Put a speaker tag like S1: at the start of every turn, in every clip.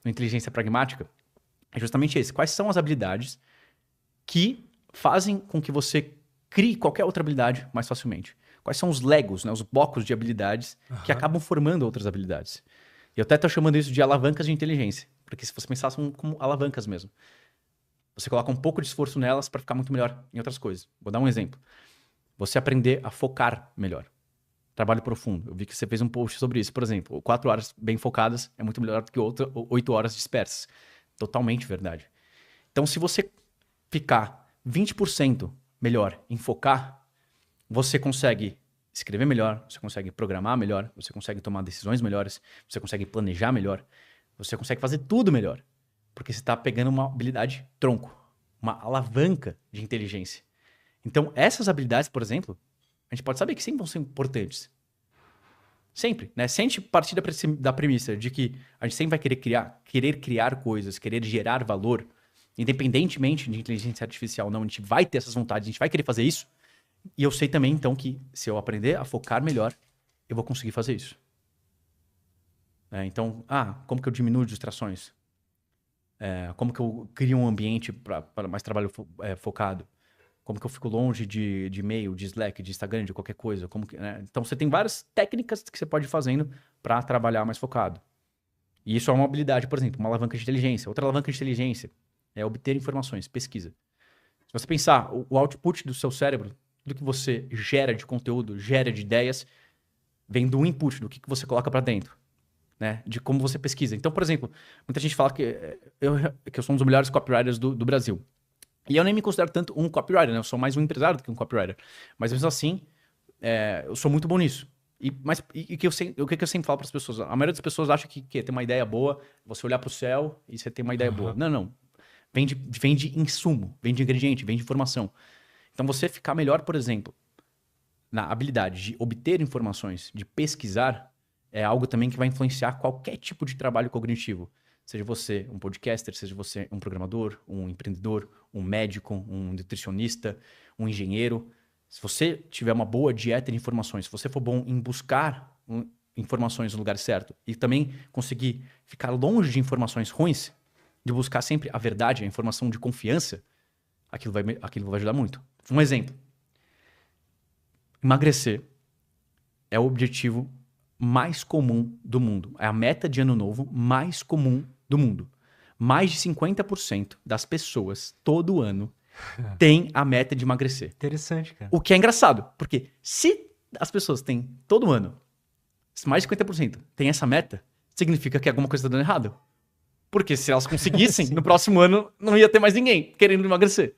S1: no Inteligência Pragmática é justamente esse. Quais são as habilidades que fazem com que você crie qualquer outra habilidade mais facilmente? Quais são os Legos, né, os blocos de habilidades que acabam formando outras habilidades? E eu até estou chamando isso de alavancas de inteligência, porque se você pensar, são como alavancas mesmo. Você coloca um pouco de esforço nelas para ficar muito melhor em outras coisas. Vou dar um exemplo. Você aprender a focar melhor. Trabalho profundo. Eu vi que você fez um post sobre isso. Por exemplo, 4 horas bem focadas é muito melhor do que 8 horas dispersas. Totalmente verdade. Então, se você ficar 20% melhor em focar, você consegue escrever melhor, você consegue programar melhor, você consegue tomar decisões melhores, você consegue planejar melhor, você consegue fazer tudo melhor. Porque você está pegando uma habilidade tronco, uma alavanca de inteligência. Então, essas habilidades, por exemplo, a gente pode saber que sempre vão ser importantes. Sempre, né? Se a gente partir da premissa de que a gente sempre vai querer criar coisas, querer gerar valor, independentemente de inteligência artificial ou não, a gente vai ter essas vontades, a gente vai querer fazer isso. E eu sei também, então, que se eu aprender a focar melhor, eu vou conseguir fazer isso. Então, como que eu diminuo distrações? Como que eu crio um ambiente para mais trabalho focado? Como que eu fico longe de e-mail, de Slack, de Instagram, de qualquer coisa? Né? Então, você tem várias técnicas que você pode ir fazendo para trabalhar mais focado. E isso é uma habilidade, por exemplo, uma alavanca de inteligência. Outra alavanca de inteligência é obter informações, pesquisa. Se você pensar, o output do seu cérebro, tudo que você gera de conteúdo, gera de ideias, vem do input, do que você coloca para dentro. Né? De como você pesquisa. Então, por exemplo, muita gente fala que eu sou um dos melhores copywriters do Brasil. E eu nem me considero tanto um copywriter, né? Eu sou mais um empresário do que um copywriter. Mas mesmo assim, eu sou muito bom nisso. O que eu sempre falo para as pessoas? A maioria das pessoas acha que ter uma ideia boa, você olhar para o céu e você ter uma ideia boa. Não, não. Vem de insumo, vem de ingrediente, vem de informação. Então, você ficar melhor, por exemplo, na habilidade de obter informações, de pesquisar, é algo também que vai influenciar qualquer tipo de trabalho cognitivo. Seja você um podcaster, seja você um programador, um empreendedor, um médico, um nutricionista, um engenheiro. Se você tiver uma boa dieta de informações, se você for bom em buscar informações no lugar certo e também conseguir ficar longe de informações ruins, de buscar sempre a verdade, a informação de confiança, aquilo vai ajudar muito. Um exemplo. Emagrecer é o objetivo mais comum do mundo. É a meta de ano novo mais comum do mundo. Mais de 50% das pessoas, todo ano, tem a meta de emagrecer.
S2: Interessante, cara.
S1: O que é engraçado, porque se as pessoas têm todo ano, mais de 50% tem essa meta, significa que alguma coisa está dando errado. Porque se elas conseguissem, no próximo ano não ia ter mais ninguém querendo emagrecer.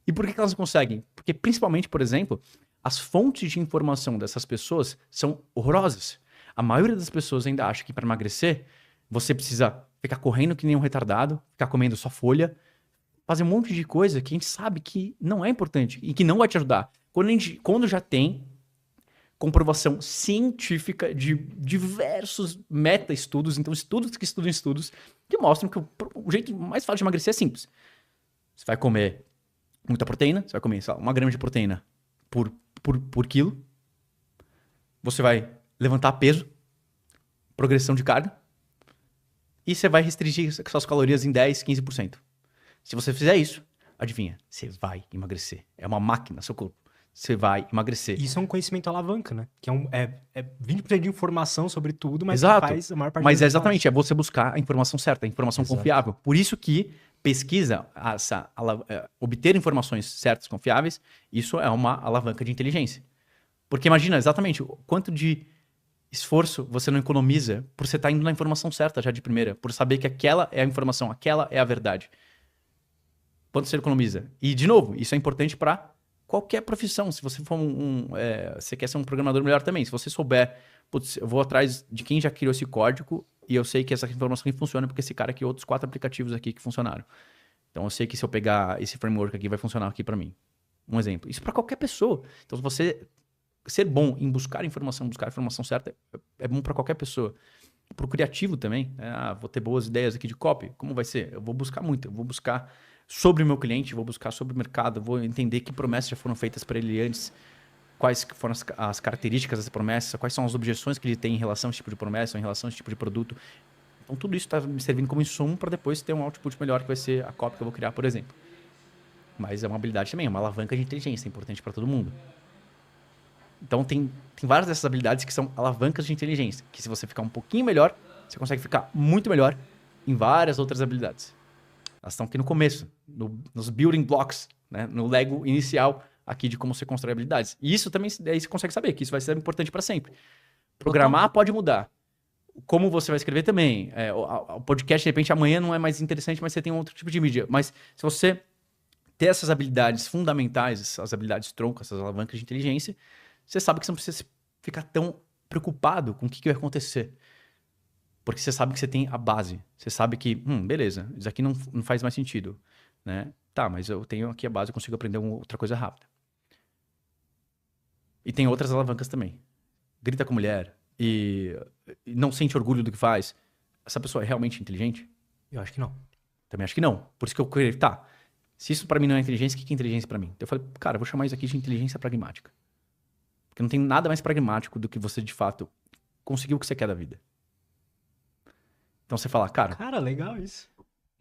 S1: E por que elas não conseguem? Porque principalmente, por exemplo, as fontes de informação dessas pessoas são horrorosas. A maioria das pessoas ainda acha que para emagrecer, você precisa ficar correndo que nem um retardado, ficar comendo só folha, fazer um monte de coisa que a gente sabe que não é importante e que não vai te ajudar. Quando já tem comprovação científica de diversos meta-estudos, então estudos que mostram que o jeito mais fácil de emagrecer é simples. Você vai comer muita proteína, você vai comer 1 grama de proteína por quilo. Você vai levantar peso, progressão de carga, e você vai restringir suas calorias em 10, 15%. Se você fizer isso, adivinha, você vai emagrecer. É uma máquina, seu corpo. Você vai emagrecer.
S2: Isso é um conhecimento alavanca, né? Que é 20% de informação sobre tudo, mas
S1: Exato.
S2: que faz a maior parte
S1: Mas
S2: dos
S1: exatamente, é você buscar a informação certa, a informação confiável. Por isso que pesquisa, obter informações certas, confiáveis, isso é uma alavanca de inteligência. Porque imagina exatamente o quanto de esforço você não economiza por você estar indo na informação certa já de primeira, por saber que aquela é a informação, aquela é a verdade. Quanto você economiza? E, de novo, isso é importante para qualquer profissão. Se você for você quer ser um programador melhor também. Se você souber, putz, eu vou atrás de quem já criou esse código e eu sei que essa informação aqui funciona porque esse cara criou outros 4 aplicativos aqui que funcionaram. Então, eu sei que se eu pegar esse framework aqui, vai funcionar aqui para mim. Um exemplo. Isso para qualquer pessoa. Então, se você ser bom em buscar a informação certa, é bom para qualquer pessoa. Para o criativo também. Vou ter boas ideias aqui de copy. Como vai ser? Eu vou buscar muito. Eu vou buscar sobre o meu cliente, vou buscar sobre o mercado, vou entender que promessas já foram feitas para ele antes, quais foram as características dessa promessa, quais são as objeções que ele tem em relação a esse tipo de promessa, em relação a esse tipo de produto. Então tudo isso está me servindo como insumo para depois ter um output melhor, que vai ser a cópia que eu vou criar, por exemplo. Mas é uma habilidade também, é uma alavanca de inteligência, é importante para todo mundo. Então tem várias dessas habilidades que são alavancas de inteligência, que se você ficar um pouquinho melhor, você consegue ficar muito melhor em várias outras habilidades. Elas estão aqui no começo, nos building blocks, né? No Lego inicial aqui de como você constrói habilidades. E isso também, daí você consegue saber que isso vai ser importante para sempre. Programar pode mudar. Como você vai escrever também. O podcast, de repente, amanhã não é mais interessante, mas você tem outro tipo de mídia. Mas se você ter essas habilidades fundamentais, essas habilidades tronco, essas alavancas de inteligência, você sabe que você não precisa ficar tão preocupado com o que vai acontecer. Porque você sabe que você tem a base. Você sabe que, beleza, isso aqui não faz mais sentido. Né? Tá, mas eu tenho aqui a base, eu consigo aprender outra coisa rápida. E tem outras alavancas também. Grita com mulher e não sente orgulho do que faz. Essa pessoa é realmente inteligente?
S2: Eu acho que não.
S1: Também acho que não. Por isso que eu queria, tá, se isso pra mim não é inteligência, o que é inteligência pra mim? Então eu falei, cara, eu vou chamar isso aqui de inteligência pragmática. Porque não tem nada mais pragmático do que você, de fato, conseguir o que você quer da vida. Então você fala, cara...
S2: Cara, legal isso.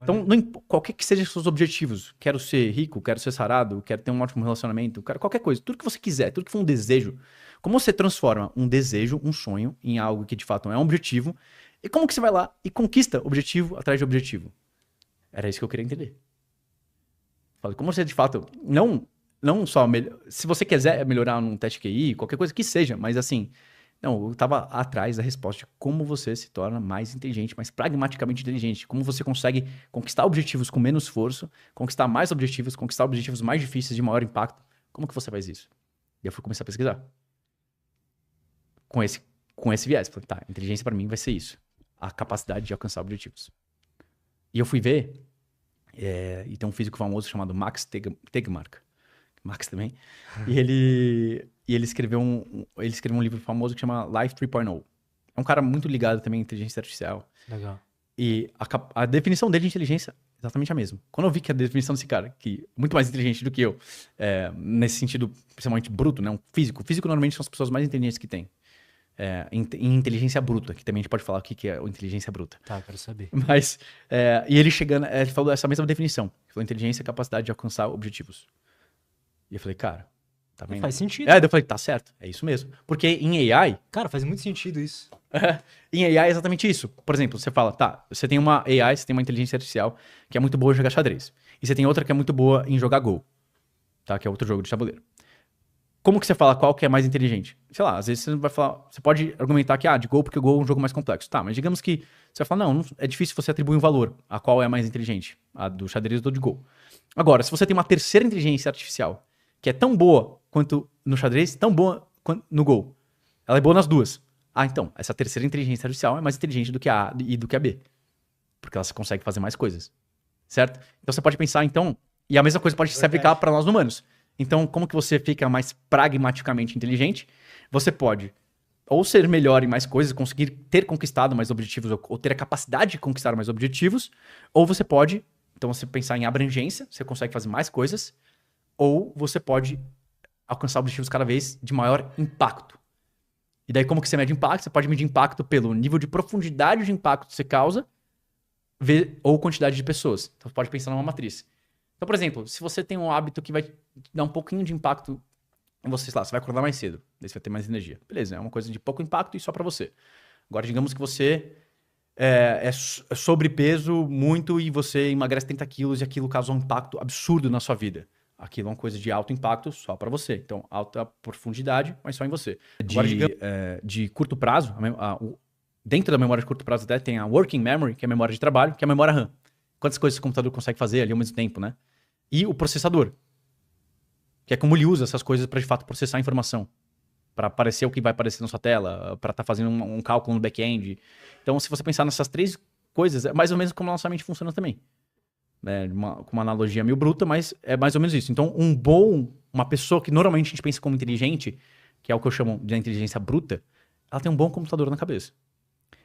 S1: Então, qualquer que sejam os seus objetivos, quero ser rico, quero ser sarado, quero ter um ótimo relacionamento, quero qualquer coisa, tudo que você quiser, tudo que for um desejo, como você transforma um desejo, um sonho, em algo que de fato é um objetivo, e como que você vai lá e conquista objetivo atrás de objetivo? Era isso que eu queria entender. Falei, como você de fato, não só, se você quiser melhorar num teste QI, qualquer coisa que seja, mas assim, não, eu estava atrás da resposta de como você se torna mais inteligente, mais pragmaticamente inteligente. Como você consegue conquistar objetivos com menos esforço, conquistar mais objetivos, conquistar objetivos mais difíceis de maior impacto. Como que você faz isso? E eu fui começar a pesquisar. Com esse viés. Falei, tá, inteligência para mim vai ser isso. A capacidade de alcançar objetivos. E eu fui ver, e tem um físico famoso chamado Max Tegmark. Max também. E ele escreveu um livro famoso que chama Life 3.0. É um cara muito ligado também à inteligência artificial.
S2: Legal.
S1: E a definição dele de inteligência é exatamente a mesma. Quando eu vi que a definição desse cara, que é muito mais inteligente do que eu, nesse sentido, principalmente bruto, né? Um físico. Físico normalmente são as pessoas mais inteligentes que tem. Em inteligência bruta, que também a gente pode falar o que é inteligência bruta.
S2: Tá, quero saber.
S1: Mas, e ele chegando, ele falou essa mesma definição. Ele falou inteligência é a capacidade de alcançar objetivos. E eu falei, cara, tá vendo?
S2: Faz sentido.
S1: Daí eu falei, tá certo, é isso mesmo. Porque em AI...
S2: Cara, faz muito sentido isso.
S1: Em AI é exatamente isso. Por exemplo, você fala, tá, você tem uma AI, você tem uma inteligência artificial que é muito boa em jogar xadrez. E você tem outra que é muito boa em jogar Go. Tá? Que é outro jogo de tabuleiro. Como que você fala qual que é mais inteligente? Sei lá, às vezes você vai falar... Você pode argumentar que, de Go, porque o Go é um jogo mais complexo. Tá, mas digamos que você vai falar, não, é difícil você atribuir um valor a qual é a mais inteligente. A do xadrez ou do Go. Agora, se você tem uma terceira inteligência artificial que é tão boa quanto no xadrez, tão boa quanto no Go. Ela é boa nas duas. Então, essa terceira inteligência artificial é mais inteligente do que a A e do que a B. Porque ela consegue fazer mais coisas. Certo? Então você pode pensar, então... E a mesma coisa pode se aplicar para nós humanos. Então, como que você fica mais pragmaticamente inteligente? Você pode ou ser melhor em mais coisas, conseguir ter conquistado mais objetivos, ou ter a capacidade de conquistar mais objetivos, ou você pode, então você pensar em abrangência, você consegue fazer mais coisas, ou você pode alcançar objetivos cada vez de maior impacto. E daí como que você mede impacto? Você pode medir impacto pelo nível de profundidade de impacto que você causa, ou quantidade de pessoas. Então você pode pensar numa matriz. Então, por exemplo, se você tem um hábito que vai dar um pouquinho de impacto em você, sei lá, você vai acordar mais cedo, daí você vai ter mais energia. Beleza, é uma coisa de pouco impacto e só pra você. Agora, digamos que você é sobrepeso muito e você emagrece 30 quilos e aquilo causou um impacto absurdo na sua vida. Aquilo é uma coisa de alto impacto só pra você. Então, alta profundidade, mas só em você. Agora, de curto prazo, dentro da memória de curto prazo até tem a working memory, que é a memória de trabalho, que é a memória RAM. Quantas coisas o computador consegue fazer ali ao mesmo tempo, né? E o processador, que é como ele usa essas coisas para de fato processar a informação, para aparecer o que vai aparecer na sua tela, para estar fazendo um cálculo no back-end. Então, se você pensar nessas três coisas, é mais ou menos como a nossa mente funciona também. Com uma analogia meio bruta, mas é mais ou menos isso. Então, uma pessoa que normalmente a gente pensa como inteligente, que é o que eu chamo de inteligência bruta, ela tem um bom computador na cabeça.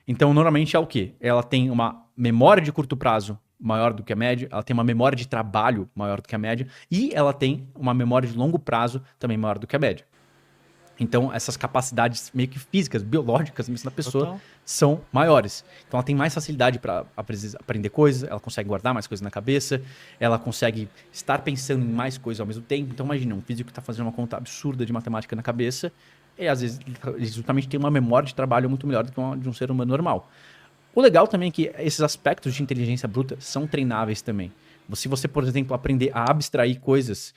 S1: Então, normalmente é o quê? Ela tem uma memória de curto prazo maior do que a média, ela tem uma memória de trabalho maior do que a média, e ela tem uma memória de longo prazo também maior do que a média. Então, essas capacidades meio que físicas, biológicas mesmo da pessoa,
S2: Total.
S1: são maiores. Então, ela tem mais facilidade para aprender coisas, ela consegue guardar mais coisas na cabeça, ela consegue estar pensando em mais coisas ao mesmo tempo. Então, imagina, um físico que está fazendo uma conta absurda de matemática na cabeça, e às vezes ele justamente tem uma memória de trabalho muito melhor do que uma de um ser humano normal. O legal também é que esses aspectos de inteligência bruta são treináveis também. Se você, por exemplo, aprender a abstrair coisas.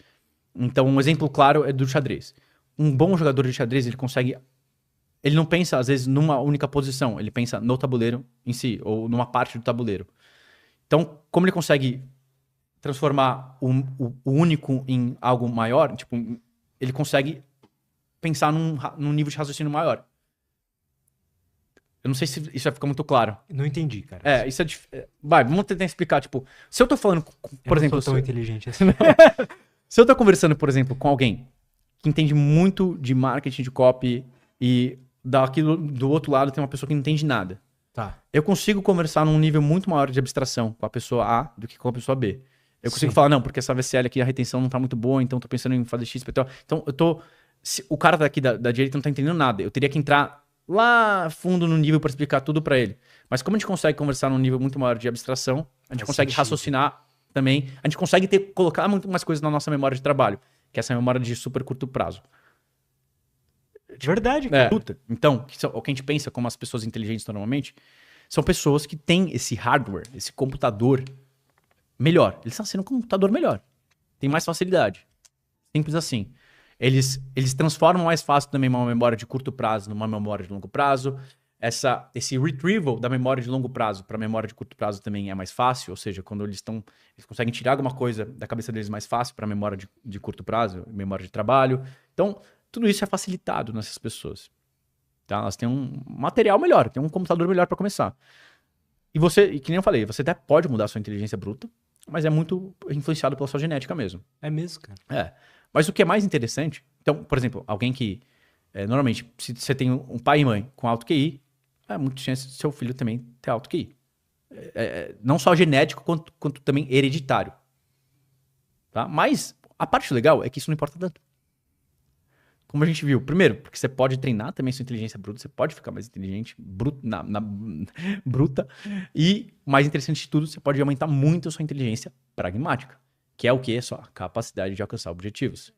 S1: Então, um exemplo claro é do xadrez. Um bom jogador de xadrez, ele consegue. Ele não pensa, às vezes, numa única posição. Ele pensa no tabuleiro em si, ou numa parte do tabuleiro. Então, como ele consegue transformar o único em algo maior, tipo, ele consegue pensar num nível de raciocínio maior. Eu não sei se isso vai ficar muito claro.
S2: Não entendi, cara.
S1: Isso é difícil. Vai, vamos tentar explicar. Tipo, se eu tô falando, por exemplo.
S2: Eu não sou tão inteligente assim.
S1: Se eu tô conversando, por exemplo, com alguém que entende muito de marketing, de copy, e do outro lado tem uma pessoa que não entende nada.
S2: Tá.
S1: Eu consigo conversar num nível muito maior de abstração com a pessoa A do que com a pessoa B. Eu consigo
S2: Sim.
S1: falar, não, porque essa VCL aqui, a retenção não tá muito boa, então tô pensando em fazer X, então eu tô... o cara daqui da direita não tá entendendo nada. Eu teria que entrar lá fundo no nível para explicar tudo para ele. Mas como a gente consegue conversar num nível muito maior de abstração, a gente consegue raciocinar também, a gente consegue colocar muito mais coisas na nossa memória de trabalho, que é essa memória de super curto prazo.
S2: Verdade,
S1: É.
S2: cara.
S1: Então, o que a gente pensa como as pessoas inteligentes normalmente, são pessoas que têm esse hardware, esse computador melhor. Eles estão sendo um computador melhor. Tem mais facilidade. Simples assim. Eles transformam mais fácil também uma memória de curto prazo numa memória de longo prazo. Esse retrieval da memória de longo prazo para a memória de curto prazo também é mais fácil. Ou seja, quando eles conseguem tirar alguma coisa da cabeça deles mais fácil para a memória de curto prazo, memória de trabalho. Então, tudo isso é facilitado nessas pessoas. Tá? Elas têm um material melhor, têm um computador melhor para começar. E que nem eu falei, você até pode mudar a sua inteligência bruta, mas é muito influenciado pela sua genética mesmo.
S2: É mesmo, cara.
S1: Mas o que é mais interessante, então, por exemplo, alguém que, normalmente, se você tem um pai e mãe com alto QI, é muito chance de seu filho também ter alto QI. Não só genético, quanto também hereditário. Tá? Mas a parte legal é que isso não importa tanto. Como a gente viu, primeiro, porque você pode treinar também sua inteligência bruta, você pode ficar mais inteligente, bruta, e mais interessante de tudo, você pode aumentar muito a sua inteligência pragmática, que é o que? Sua capacidade de alcançar objetivos.